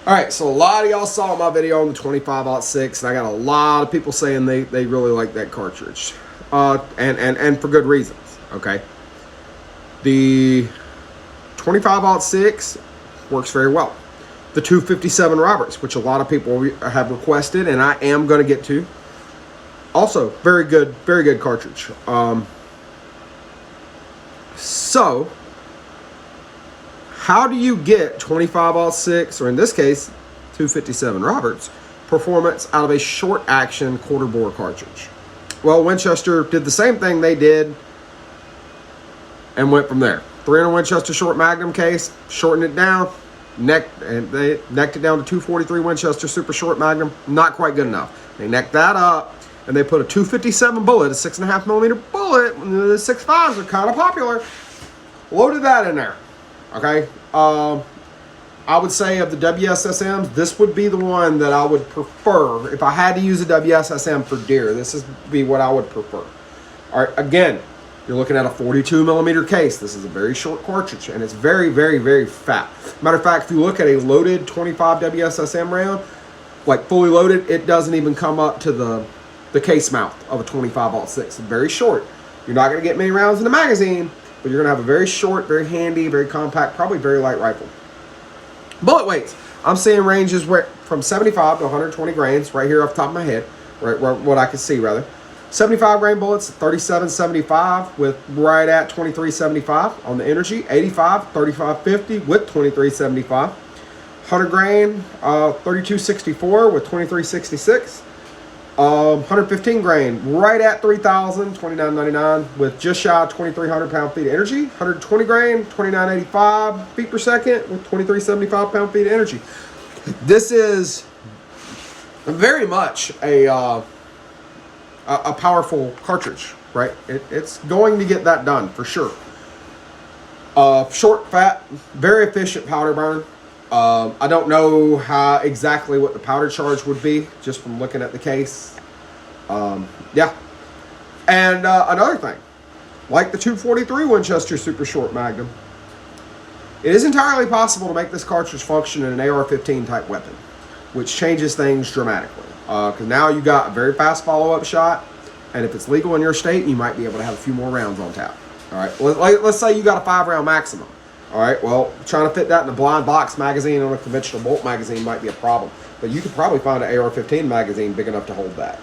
All right, so a lot of y'all saw my video on the 25-06, and I got a lot of people saying they really like that cartridge, and for good reasons. Okay, the 25-06 works very well. The 257 Roberts, which a lot of people have requested, and I am going to get to, also very good cartridge. So, how do you get 25-06, or in this case, 257 Roberts, performance out of a short action quarter bore cartridge? Well, Winchester did the same thing they did and went from there. 300 Winchester short Magnum case, shortened it down, they necked it down to 243 Winchester super short Magnum. Not quite good enough. They necked that up, and they put a 257 bullet, a 6.5 millimeter bullet. The 6.5s are kind of popular. Loaded that in there. Okay, I would say of the WSSMs, this would be the one that I would prefer. If I had to use a WSSM for deer, this would be what I would prefer. All right, again, you're looking at a 42 millimeter case. This is a very short cartridge, and it's very fat. Matter of fact, if you look at a loaded 25 WSSM round, like fully loaded, it doesn't even come up to the case mouth of a 25-06. It's very short. You're not going to get many rounds in the magazine, but you're going to have a very short, very handy, very compact, probably very light rifle. Bullet weights. I'm seeing ranges from 75 to 120 grains right here off the top of my head, right what I can see rather. 75 grain bullets, 37.75 with right at 23.75 on the energy. 85, 35.50 with 23.75. 100 grain, 32.64 with 23.66. 115 grain, right at 3,000, 29.99 with just shy of 2,300 pound-feet of energy. 120 grain, 29.85 feet per second with 23.75 pound-feet of energy. This is very much a powerful cartridge, right? It's going to get that done for sure. Short, fat, very efficient powder burn. I don't know exactly what the powder charge would be just from looking at the case. Yeah. And another thing, like the 243 Winchester Super Short Magnum, it is entirely possible to make this cartridge function in an AR-15 type weapon, which changes things dramatically. Because now you got a very fast follow-up shot, and if it's legal in your state, you might be able to have a few more rounds on tap. All right, let's say you got a 5-round maximum. All right, well, trying to fit that in a blind box magazine on a conventional bolt magazine might be a problem, but you could probably find an AR-15 magazine big enough to hold that.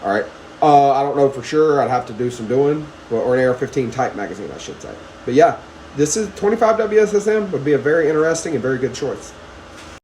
All right, I don't know for sure. I'd have to do some doing, or an AR-15 type magazine, I should say. But yeah, this is 25 WSSM would be a very interesting and very good choice.